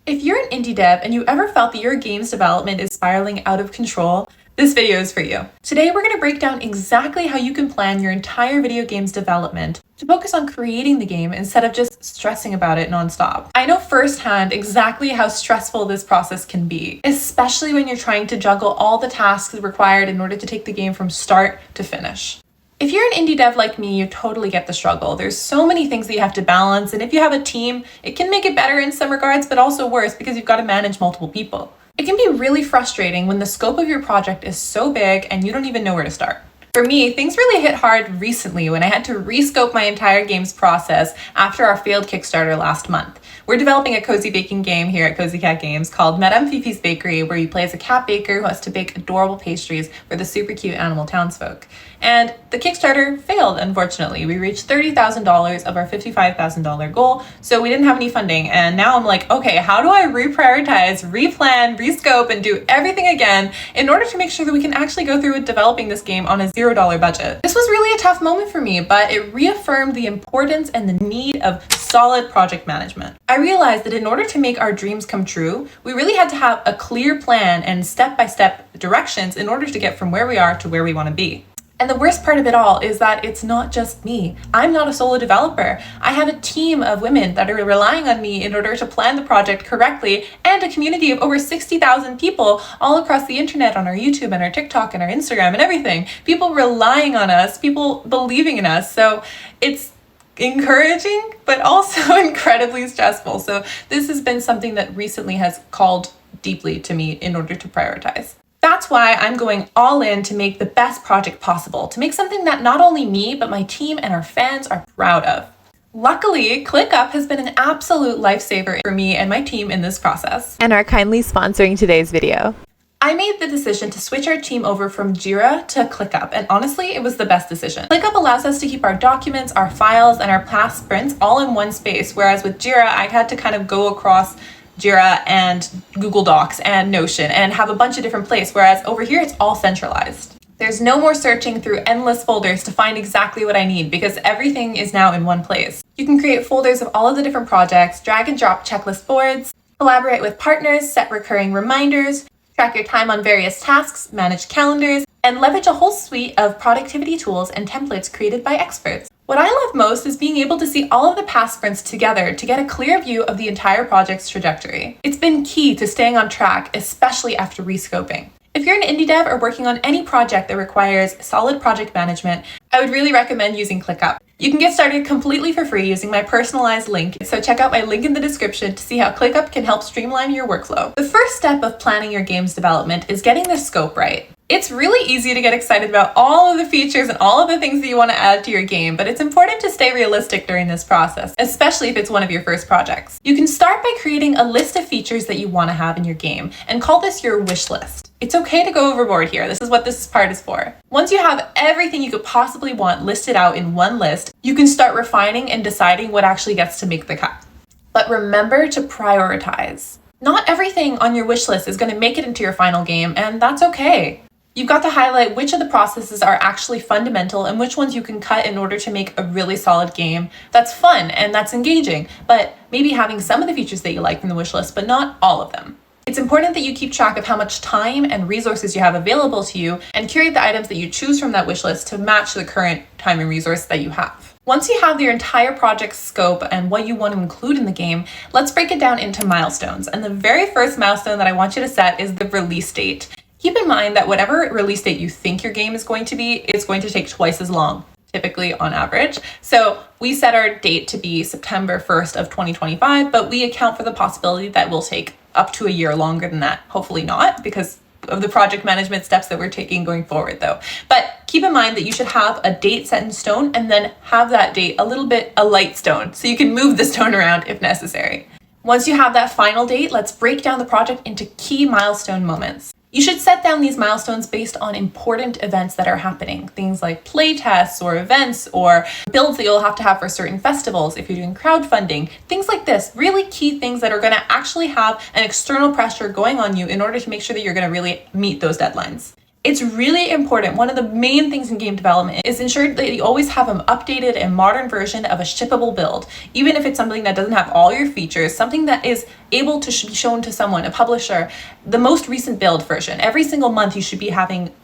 If you're an indie dev and you ever felt that your game's development is spiraling out of control, this video is for you. Today, we're going to break down exactly how you can plan your entire video game's development to focus on creating the game instead of just stressing about it nonstop. I know firsthand exactly how stressful this process can be, especially when you're trying to juggle all the tasks required in order to take the game from start to finish. If you're an indie dev like me, you totally get the struggle. There's so many things that you have to balance, and if you have a team, it can make it better in some regards, but also worse because you've got to manage multiple people. It can be really frustrating when the scope of your project is so big and you don't even know where to start. For me, things really hit hard recently when I had to rescope my entire game's process after our failed Kickstarter last month. We're developing a cozy baking game here at CozyCat Games called Madame Fifi's Bakery, where you play as a cat baker who has to bake adorable pastries for the super cute animal townsfolk. And the Kickstarter failed, unfortunately. We reached $30,000 of our $55,000 goal, so we didn't have any funding. And now I'm like, okay, how do I reprioritize, replan, rescope, and do everything again in order to make sure that we can actually go through with developing this game on a $0 budget? This was really a tough moment for me, but it reaffirmed the importance and the need of solid project management. I realized that in order to make our dreams come true, we really had to have a clear plan and step-by-step directions in order to get from where we are to where we want to be. And the worst part of it all is that it's not just me. I'm not a solo developer. I have a team of women that are relying on me in order to plan the project correctly, and a community of over 60,000 people all across the internet on our YouTube and our TikTok and our Instagram and everything. People relying on us, people believing in us. So it's encouraging, but also incredibly stressful. So this has been something that recently has called deeply to me in order to prioritize. That's why I'm going all in to make the best project possible, to make something that not only me, but my team and our fans are proud of. Luckily, ClickUp has been an absolute lifesaver for me and my team in this process, and are kindly sponsoring today's video. I made the decision to switch our team over from Jira to ClickUp, and honestly, it was the best decision. ClickUp allows us to keep our documents, our files, and our past sprints all in one space, whereas with Jira, I had to kind of go across Jira and Google Docs and Notion and have a bunch of different places, whereas over here it's all centralized. There's no more searching through endless folders to find exactly what I need because everything is now in one place. You can create folders of all of the different projects, drag and drop checklist boards, collaborate with partners, set recurring reminders, track your time on various tasks, manage calendars, and leverage a whole suite of productivity tools and templates created by experts. What I love most is being able to see all of the past sprints together to get a clear view of the entire project's trajectory. It's been key to staying on track, especially after rescoping. If you're an indie dev or working on any project that requires solid project management, I would really recommend using ClickUp. You can get started completely for free using my personalized link, so check out my link in the description to see how ClickUp can help streamline your workflow. The first step of planning your game's development is getting the scope right. It's really easy to get excited about all of the features and all of the things that you want to add to your game, but it's important to stay realistic during this process, especially if it's one of your first projects. You can start by creating a list of features that you want to have in your game and call this your wish list. It's okay to go overboard here. This is what this part is for. Once you have everything you could possibly want listed out in one list, you can start refining and deciding what actually gets to make the cut. But remember to prioritize. Not everything on your wish list is going to make it into your final game, and that's okay. You've got to highlight which of the processes are actually fundamental and which ones you can cut in order to make a really solid game that's fun and that's engaging, but maybe having some of the features that you like from the wish list, but not all of them. It's important that you keep track of how much time and resources you have available to you and curate the items that you choose from that wish list to match the current time and resource that you have. Once you have your entire project scope and what you want to include in the game, let's break it down into milestones. And the very first milestone that I want you to set is the release date. Keep in mind that whatever release date you think your game is going to be, it's going to take twice as long, typically on average. So we set our date to be September 1st of 2025, but we account for the possibility that will take up to a year longer than that. Hopefully not, because of the project management steps that we're taking going forward though. But keep in mind that you should have a date set in stone and then have that date a light stone, so you can move the stone around if necessary. Once you have that final date, let's break down the project into key milestone moments. You should set down these milestones based on important events that are happening. Things like playtests or events or builds that you'll have to have for certain festivals if you're doing crowdfunding. Things like this, really key things that are going to actually have an external pressure going on you in order to make sure that you're going to really meet those deadlines. It's really important. One of the main things in game development is ensure that you always have an updated and modern version of a shippable build. Even if it's something that doesn't have all your features, something that is able to be shown to someone, a publisher, the most recent build version. Every single month we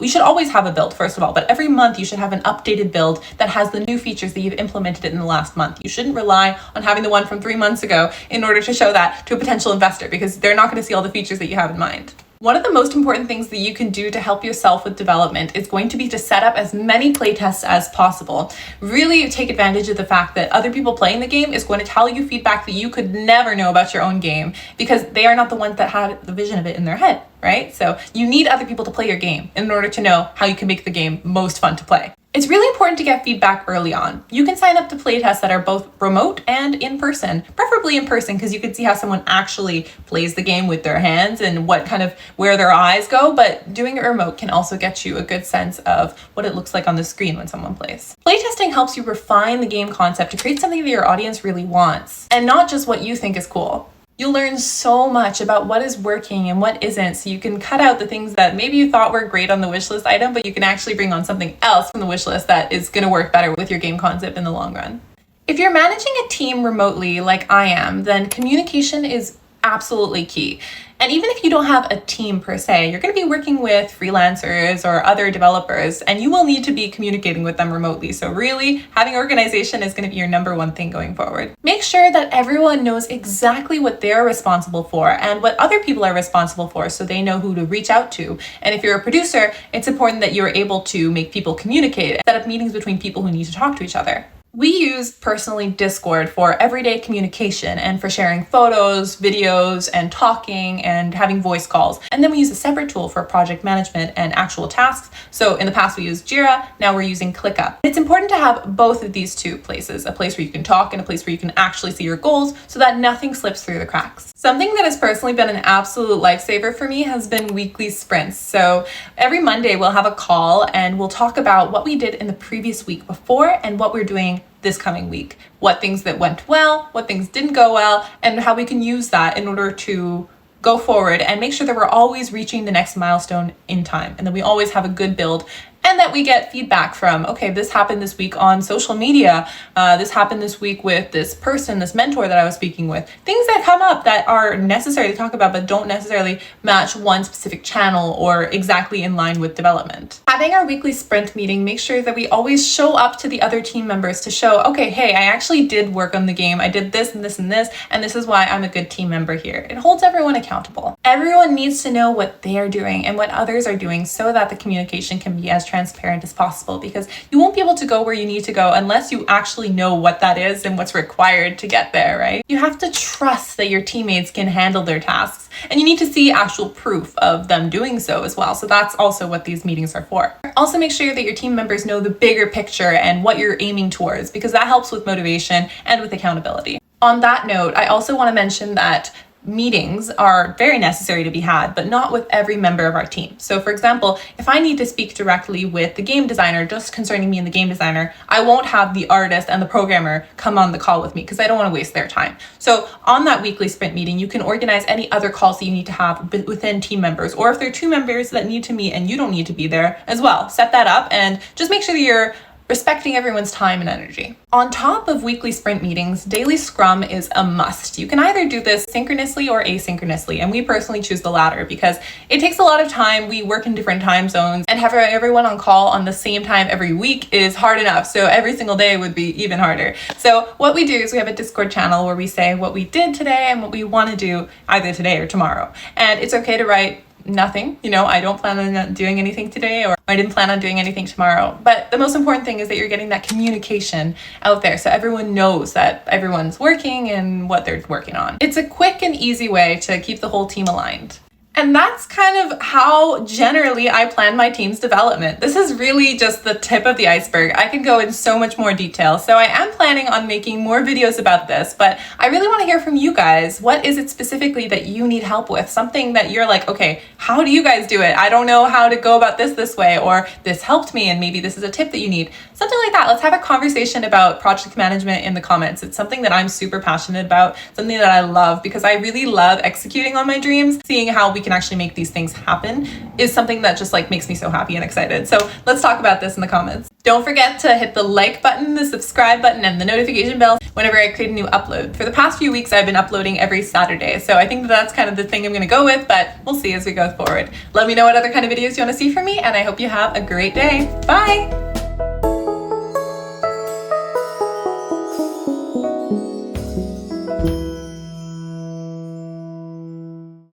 should always have a build, first of all, but every month you should have an updated build that has the new features that you've implemented in the last month. You shouldn't rely on having the one from 3 months ago in order to show that to a potential investor, because they're not going to see all the features that you have in mind. One of the most important things that you can do to help yourself with development is going to be to set up as many playtests as possible. Really take advantage of the fact that other people playing the game is going to tell you feedback that you could never know about your own game, because they are not the ones that had the vision of it in their head, right? So you need other people to play your game in order to know how you can make the game most fun to play. It's really important to get feedback early on. You can sign up to playtests that are both remote and in person, preferably in person, because you can see how someone actually plays the game with their hands and where their eyes go, but doing it remote can also get you a good sense of what it looks like on the screen when someone plays. Playtesting helps you refine the game concept to create something that your audience really wants, and not just what you think is cool. You'll learn so much about what is working and what isn't, so you can cut out the things that maybe you thought were great on the wish list item, but you can actually bring on something else from the wish list that is going to work better with your game concept in the long run. If you're managing a team remotely like I am, then communication is absolutely key. And even if you don't have a team per se, you're going to be working with freelancers or other developers, and you will need to be communicating with them remotely. So really, having organization is going to be your number one thing going forward. Make sure that everyone knows exactly what they're responsible for and what other people are responsible for, so they know who to reach out to. And if you're a producer, it's important that you're able to make people communicate, set up meetings between people who need to talk to each other. We use personally Discord for everyday communication and for sharing photos, videos, and talking and having voice calls. And then we use a separate tool for project management and actual tasks. So in the past we used Jira, now we're using ClickUp. It's important to have both of these two places, a place where you can talk and a place where you can actually see your goals, so that nothing slips through the cracks. Something that has personally been an absolute lifesaver for me has been weekly sprints. So every Monday we'll have a call and we'll talk about what we did in the previous week before and what we're doing this coming week, what things that went well, what things didn't go well, and how we can use that in order to go forward and make sure that we're always reaching the next milestone in time, and that we always have a good build, and that we get feedback from, okay, this happened this week on social media, this happened this week with this person, this mentor that I was speaking with. Things that come up that are necessary to talk about but don't necessarily match one specific channel or exactly in line with development. Having our weekly sprint meeting makes sure that we always show up to the other team members to show, okay, hey, I actually did work on the game, I did this and this and this, and this is why I'm a good team member here. It holds everyone accountable. Everyone needs to know what they're doing and what others are doing, so that the communication can be as transparent as possible, because you won't be able to go where you need to go unless you actually know what that is and what's required to get there, right? You have to trust that your teammates can handle their tasks, and you need to see actual proof of them doing so as well. So that's also what these meetings are for. Also make sure that your team members know the bigger picture and what you're aiming towards, because that helps with motivation and with accountability. On that note, I also want to mention that meetings are very necessary to be had, but not with every member of our team. So for example, if I need to speak directly with the game designer just concerning me and the game designer, I won't have the artist and the programmer come on the call with me, because I don't want to waste their time. So on that weekly sprint meeting, you can organize any other calls that you need to have within team members, or if there are two members that need to meet and you don't need to be there as well, set that up and just make sure that you're respecting everyone's time and energy. On top of weekly sprint meetings, daily Scrum is a must. You can either do this synchronously or asynchronously, and we personally choose the latter because it takes a lot of time. We work in different time zones, and having everyone on call on the same time every week is hard enough, so every single day would be even harder. So what we do is we have a Discord channel where we say what we did today and what we want to do either today or tomorrow. And it's okay to write nothing, I don't plan on doing anything today, or I didn't plan on doing anything tomorrow. But the most important thing is that you're getting that communication out there so everyone knows that everyone's working and what they're working on. It's a quick and easy way to keep the whole team aligned. And that's kind of how generally I plan my team's development. This is really just the tip of the iceberg. I could go in so much more detail. So I am planning on making more videos about this, but I really want to hear from you guys. What is it specifically that you need help with? Something that you're like, okay, how do you guys do it? I don't know how to go about this way, or this helped me and maybe this is a tip that you need. Something like that. Let's have a conversation about project management in the comments. It's something that I'm super passionate about, something that I love, because I really love executing on my dreams, seeing how we can actually make these things happen is something that just like makes me so happy and excited. So let's talk about this in the comments. Don't forget to hit the like button, the subscribe button, and the notification bell whenever I create a new upload. For the past few weeks, I've been uploading every Saturday, so I think that that's kind of the thing I'm gonna go with, but we'll see as we go forward. Let me know what other kind of videos you wanna see from me, and I hope you have a great day. Bye!